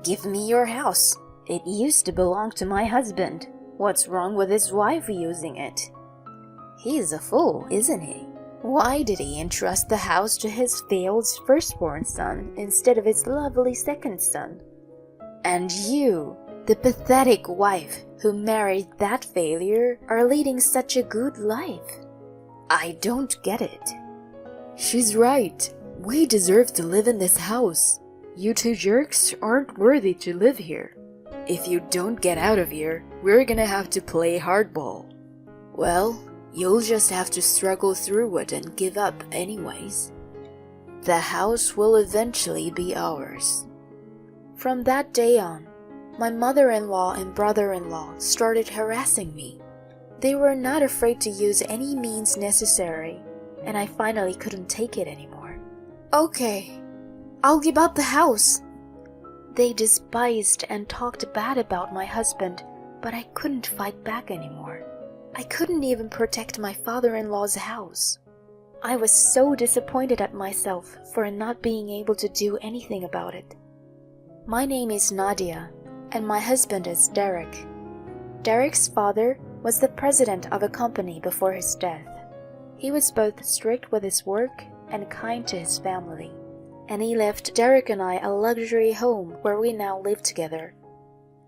Give me your house. It used to belong to my husband. What's wrong with his wife using it? He's a fool, isn't he? Why did he entrust the house to his failed firstborn son instead of his lovely second son? And you, the pathetic wife who married that failure, are leading such a good life. I don't get it. She's right. We deserve to live in this house. You two jerks aren't worthy to live here. If you don't get out of here, we're gonna have to play hardball. Well, you'll just have to struggle through it and give up anyways. The house will eventually be ours. From that day on, my mother-in-law and brother-in-law started harassing me. They were not afraid to use any means necessary, and I finally couldn't take it anymore. Okay, I'll give up the house. They despised and talked bad about my husband, but I couldn't fight back anymore. I couldn't even protect my father-in-law's house. I was so disappointed at myself for not being able to do anything about it. My name is Nadia, and my husband is Derek. Derek's father was the president of a company before his death. He was both strict with his work and kind to his family, and he left Derek and I a luxury home where we now live together.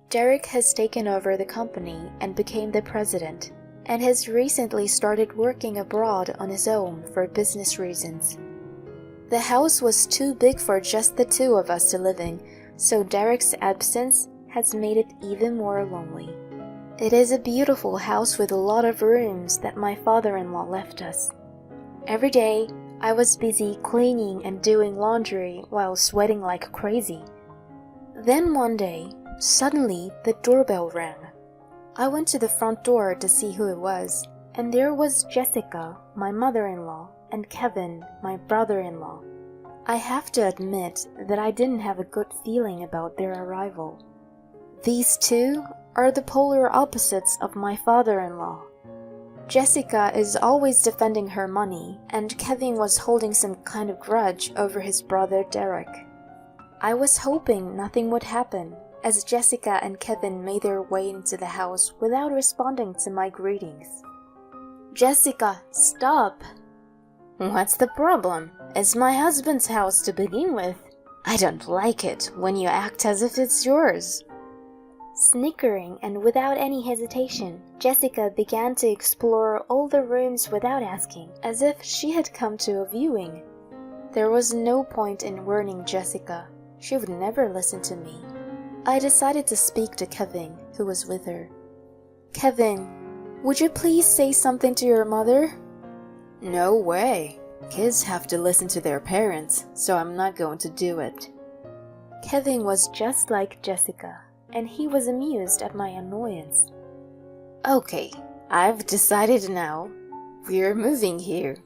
Derek has taken over the company and became the president, and has recently started working abroad on his own for business reasons. The house was too big for just the two of us to live in, so Derek's absence has made it even more lonely. It is a beautiful house with a lot of rooms that my father-in-law left us. Every day, I was busy cleaning and doing laundry while sweating like crazy. Then one day, suddenly the doorbell rang. I went to the front door to see who it was, and there was Jessica, my mother-in-law, and Kevin, my brother-in-law. I have to admit that I didn't have a good feeling about their arrival. These two are the polar opposites of my father-in-law. Jessica is always defending her money, and Kevin was holding some kind of grudge over his brother Derek. I was hoping nothing would happen, as Jessica and Kevin made their way into the house without responding to my greetings. Jessica, stop! What's the problem? It's my husband's house to begin with. I don't like it when you act as if it's yours. Snickering and without any hesitation, Jessica began to explore all the rooms without asking, as if she had come to a viewing. There was no point in warning Jessica. She would never listen to me. I decided to speak to Kevin, who was with her. Kevin, would you please say something to your mother? No way. Kids have to listen to their parents, so I'm not going to do it. Kevin was just like Jessica, and he was amused at my annoyance. Okay, I've decided now. We're moving here.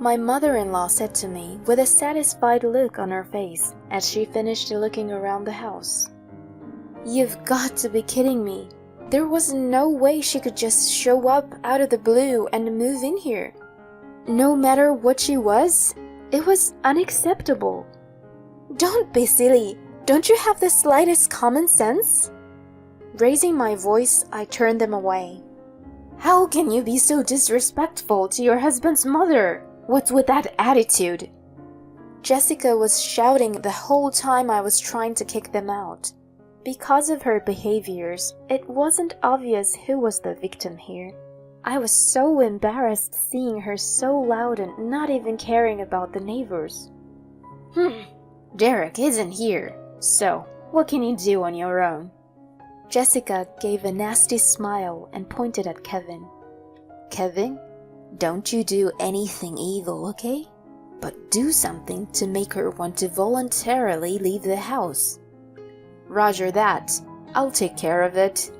My mother-in-law said to me with a satisfied look on her face as she finished looking around the house. You've got to be kidding me. There was no way she could just show up out of the blue and move in here. No matter what she was, it was unacceptable. Don't be silly. Don't you have the slightest common sense? Raising my voice, I turned them away. How can you be so disrespectful to your husband's mother? What's with that attitude? Jessica was shouting the whole time I was trying to kick them out. Because of her behaviors, it wasn't obvious who was the victim here. I was so embarrassed seeing her so loud and not even caring about the neighbors. Derek isn't here, so what can you do on your own? Jessica gave a nasty smile and pointed at Kevin. Kevin, don't you do anything evil, okay? But do something to make her want to voluntarily leave the house. Roger that. I'll take care of it.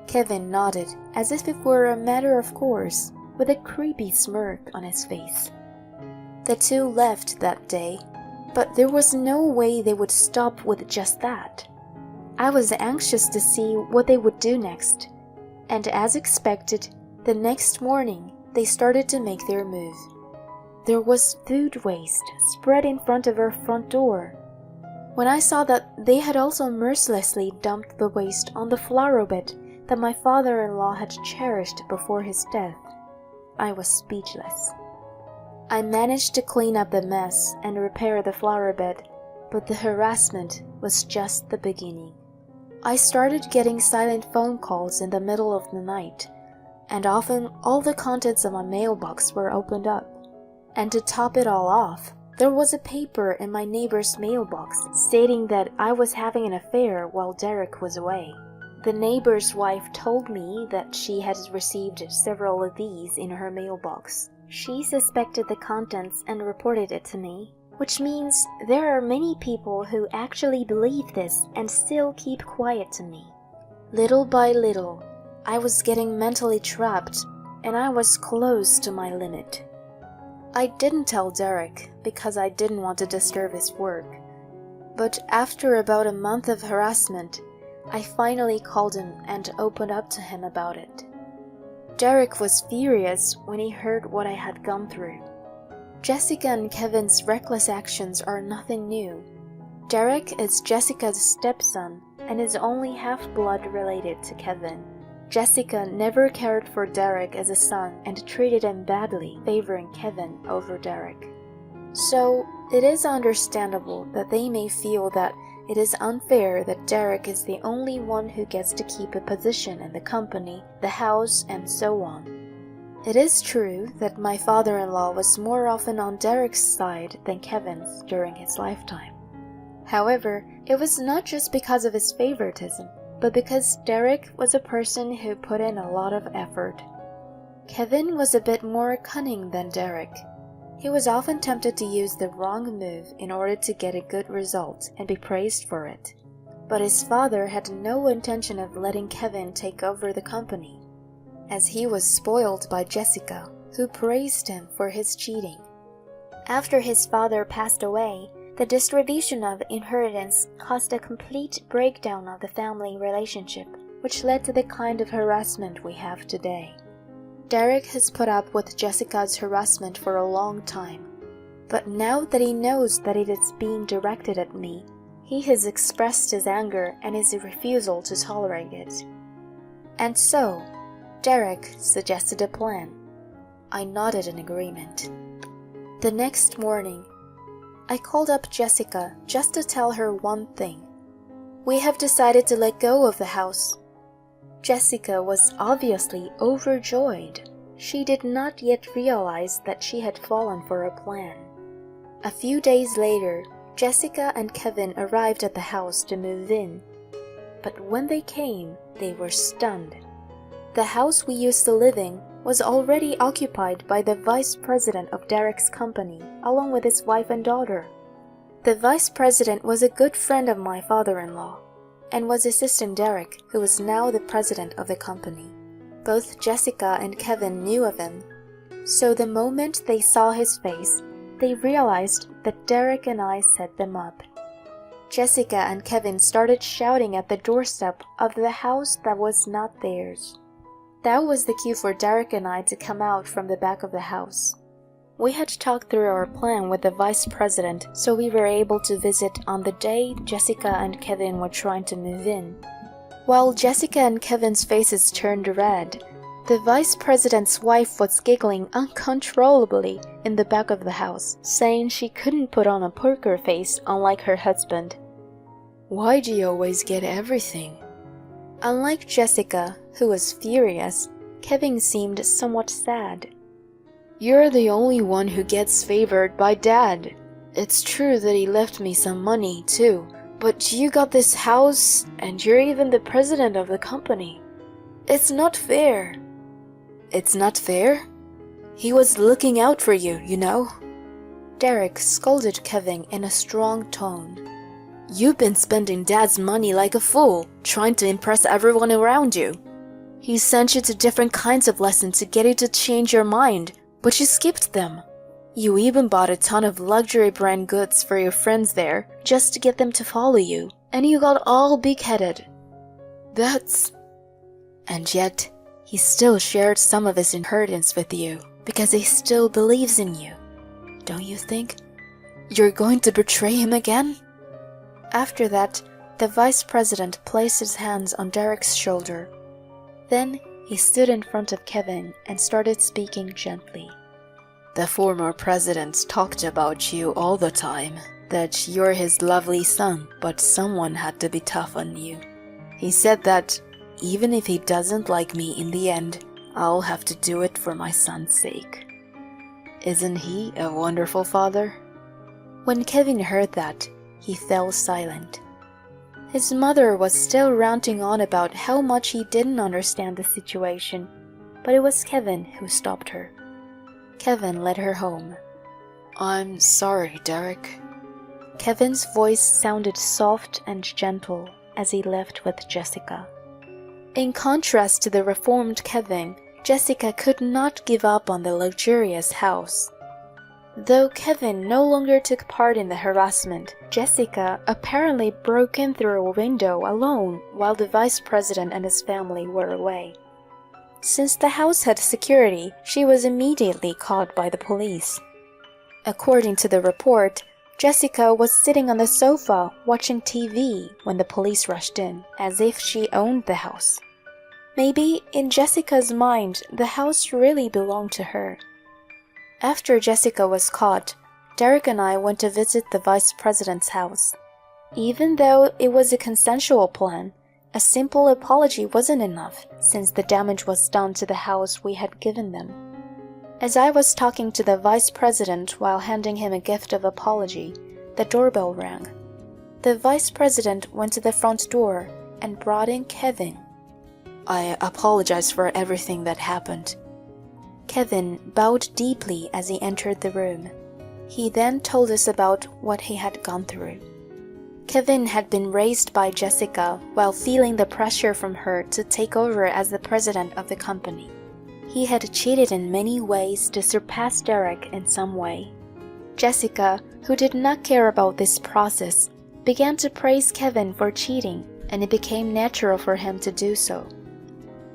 Kevin nodded as if it were a matter of course, with a creepy smirk on his face. The two left that day, but there was no way they would stop with just that. I was anxious to see what they would do next, and as expected, the next morning they started to make their move. There was food waste spread in front of our front door. When I saw that they had also mercilessly dumped the waste on the flower bed that my father-in-law had cherished before his death, I was speechless. I managed to clean up the mess and repair the flower bed, but the harassment was just the beginning. I started getting silent phone calls in the middle of the night, and often all the contents of my mailbox were opened up. And to top it all off, there was a paper in my neighbor's mailbox stating that I was having an affair while Derek was away. The neighbor's wife told me that she had received several of these in her mailbox. She suspected the contents and reported it to me, which means there are many people who actually believe this and still keep quiet to me. Little by little, I was getting mentally trapped, and I was close to my limit. I didn't tell Derek because I didn't want to disturb his work, but after about a month of harassment, I finally called him and opened up to him about it. Derek was furious when he heard what I had gone through. Jessica and Kevin's reckless actions are nothing new. Derek is Jessica's stepson and is only half-blood related to Kevin. Jessica never cared for Derek as a son and treated him badly, favoring Kevin over Derek. So, it is understandable that they may feel that it is unfair that Derek is the only one who gets to keep a position in the company, the house, and so on. It is true that my father-in-law was more often on Derek's side than Kevin's during his lifetime. However, it was not just because of his favoritism, but because Derek was a person who put in a lot of effort. Kevin was a bit more cunning than Derek. He was often tempted to use the wrong move in order to get a good result and be praised for it. But his father had no intention of letting Kevin take over the company, as he was spoiled by Jessica, who praised him for his cheating. After his father passed away, the distribution of inheritance caused a complete breakdown of the family relationship, which led to the kind of harassment we have today. Derek has put up with Jessica's harassment for a long time, but now that he knows that it is being directed at me, he has expressed his anger and his refusal to tolerate it. And so, Derek suggested a plan. I nodded in agreement. The next morning, I called up Jessica just to tell her one thing. We have decided to let go of the house. Jessica was obviously overjoyed. She did not yet realize that she had fallen for a plan. A few days later, Jessica and Kevin arrived at the house to move in. But when they came, they were stunned. The house we used to live in was already occupied by the vice president of Derek's company, along with his wife and daughter. The vice president was a good friend of my father-in-law, and was assisting Derek, who was now the president of the company. Both Jessica and Kevin knew of him, so the moment they saw his face, they realized that Derek and I set them up. Jessica and Kevin started shouting at the doorstep of the house that was not theirs. That was the cue for Derek and I to come out from the back of the house. We had talked through our plan with the vice president, so we were able to visit on the day Jessica and Kevin were trying to move in. While Jessica and Kevin's faces turned red, the vice president's wife was giggling uncontrollably in the back of the house, saying she couldn't put on a poker face unlike her husband. Why do you always get everything? Unlike Jessica, who was furious, Kevin seemed somewhat sad. You're the only one who gets favored by Dad. It's true that he left me some money, too, but you got this house, and you're even the president of the company. It's not fair. It's not fair? He was looking out for you, you know. Derek scolded Kevin in a strong tone. You've been spending Dad's money like a fool, trying to impress everyone around you. He sent you to different kinds of lessons to get you to change your mind, but you skipped them. You even bought a ton of luxury brand goods for your friends there, just to get them to follow you, and you got all big-headed. And yet, he still shared some of his inheritance with you, because he still believes in you. Don't you think? You're going to betray him again? After that, the vice president placed his hands on Derek's shoulder. Then he stood in front of Kevin and started speaking gently. The former president talked about you all the time, that you're his lovely son, but someone had to be tough on you. He said that even if he doesn't like me in the end, I'll have to do it for my son's sake. Isn't he a wonderful father? When Kevin heard that, he fell silent. His mother was still ranting on about how much he didn't understand the situation, but it was Kevin who stopped her. Kevin led her home. I'm sorry, Derek. Kevin's voice sounded soft and gentle as he left with Jessica. In contrast to the reformed Kevin, Jessica could not give up on the luxurious house. Though Kevin no longer took part in the harassment, Jessica apparently broke in through a window alone while the vice president and his family were away. Since the house had security, she was immediately caught by the police. According to the report, Jessica was sitting on the sofa watching TV when the police rushed in, as if she owned the house. Maybe, in Jessica's mind, the house really belonged to her. After Jessica was caught, Derek and I went to visit the vice president's house. Even though it was a consensual plan, a simple apology wasn't enough since the damage was done to the house we had given them. As I was talking to the vice president while handing him a gift of apology, the doorbell rang. The vice president went to the front door and brought in Kevin. I apologize for everything that happened. Kevin bowed deeply as he entered the room. He then told us about what he had gone through. Kevin had been raised by Jessica while feeling the pressure from her to take over as the president of the company. He had cheated in many ways to surpass Derek in some way. Jessica, who did not care about this process, began to praise Kevin for cheating, and it became natural for him to do so.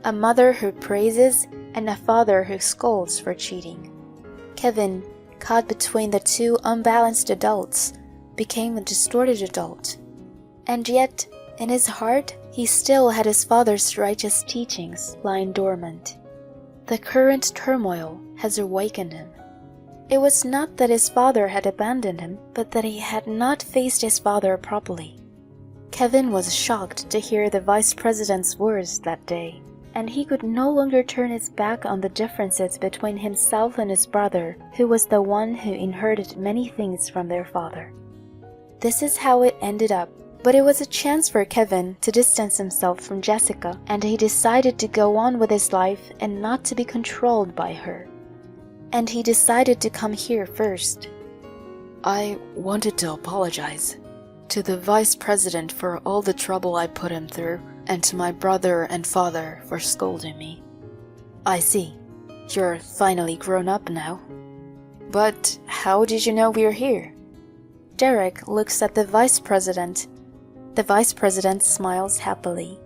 A mother who praises and a father who scolds for cheating. Kevin, caught between the two unbalanced adults, became a distorted adult. And yet, in his heart, he still had his father's righteous teachings lying dormant. The current turmoil has awakened him. It was not that his father had abandoned him, but that he had not faced his father properly. Kevin was shocked to hear the vice president's words that day, and he could no longer turn his back on the differences between himself and his brother, who was the one who inherited many things from their father. This is how it ended up. But it was a chance for Kevin to distance himself from Jessica, and he decided to go on with his life and not to be controlled by her. And he decided to come here first. I wanted to apologize to the vice president for all the trouble I put him through, and to my brother and father for scolding me. I see. You're finally grown up now. But how did you know we're here? Derek looks at the vice president. The vice president smiles happily.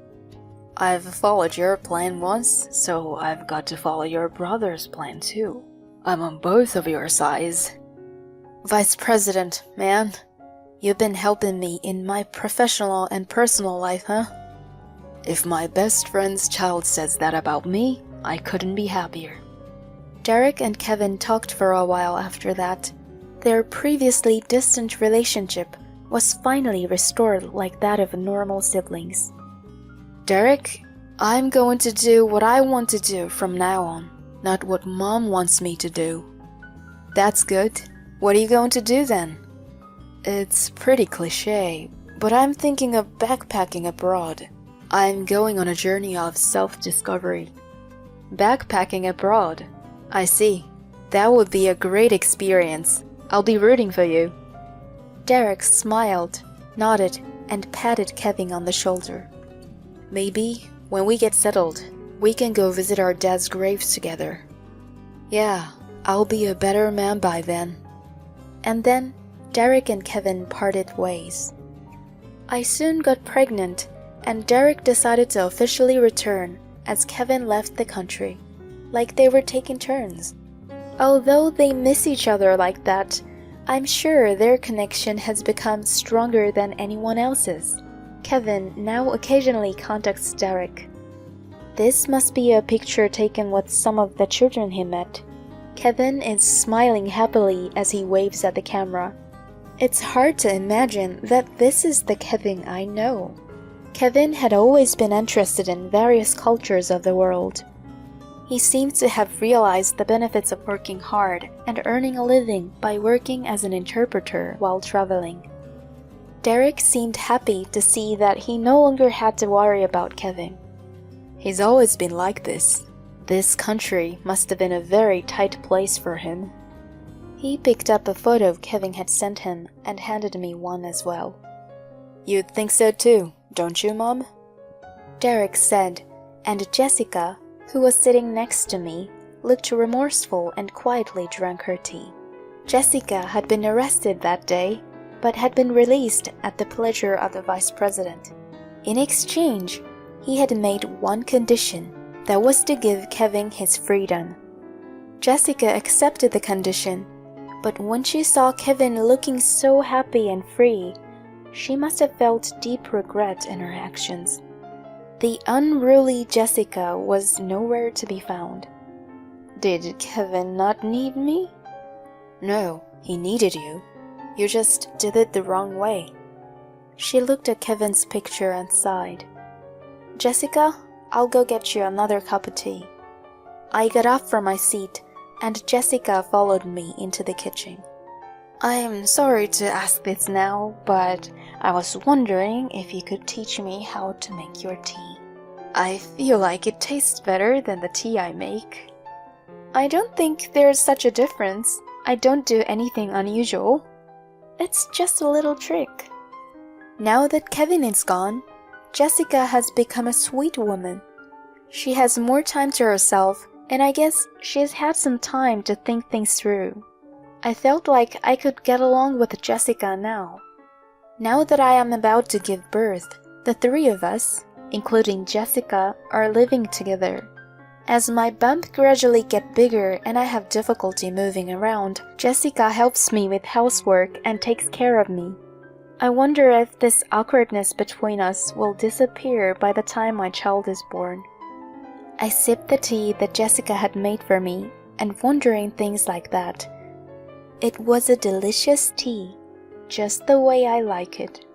I've followed your plan once, so I've got to follow your brother's plan too. I'm on both of your sides. Vice President, man, you've been helping me in my professional and personal life, huh? If my best friend's child says that about me, I couldn't be happier. Derek and Kevin talked for a while after that. Their previously distant relationship was finally restored like that of normal siblings. Derek, I'm going to do what I want to do from now on, not what Mom wants me to do. That's good. What are you going to do then? It's pretty cliché, but I'm thinking of backpacking abroad. I'm going on a journey of self-discovery. Backpacking abroad? I see. That would be a great experience. I'll be rooting for you. Derek smiled, nodded, and patted Kevin on the shoulder. Maybe, when we get settled, we can go visit our dad's graves together. Yeah, I'll be a better man by then. And then, Derek and Kevin parted ways. I soon got pregnant, and Derek decided to officially return as Kevin left the country, like they were taking turns. Although they miss each other like that, I'm sure their connection has become stronger than anyone else's. Kevin now occasionally contacts Derek. This must be a picture taken with some of the children he met. Kevin is smiling happily as he waves at the camera. It's hard to imagine that this is the Kevin I know. Kevin had always been interested in various cultures of the world. He seems to have realized the benefits of working hard and earning a living by working as an interpreter while traveling. Derek seemed happy to see that he no longer had to worry about Kevin. He's always been like this. This country must have been a very tight place for him. He picked up a photo Kevin had sent him and handed me one as well. You'd think so too, don't you, Mom? Derek said, and Jessica, who was sitting next to me, looked remorseful and quietly drank her tea. Jessica had been arrested that day, but had been released at the pleasure of the vice president. In exchange, he had made one condition, that was to give Kevin his freedom. Jessica accepted the condition, but when she saw Kevin looking so happy and free, she must have felt deep regret in her actions. The unruly Jessica was nowhere to be found. Did Kevin not need me? No, he needed you. You just did it the wrong way. She looked at Kevin's picture and sighed. Jessica, I'll go get you another cup of tea. I got up from my seat, and Jessica followed me into the kitchen. I'm sorry to ask this now, but I was wondering if you could teach me how to make your tea. I feel like it tastes better than the tea I make. I don't think there's such a difference. I don't do anything unusual. It's just a little trick. Now that Kevin is gone, Jessica has become a sweet woman. She has more time to herself, and I guess she's had some time to think things through. I felt like I could get along with Jessica now. Now that I am about to give birth, the three of us, including Jessica, are living together. As my bump gradually gets bigger and I have difficulty moving around, Jessica helps me with housework and takes care of me. I wonder if this awkwardness between us will disappear by the time my child is born. I sipped the tea that Jessica had made for me and wondering things like that. It was a delicious tea, just the way I like it.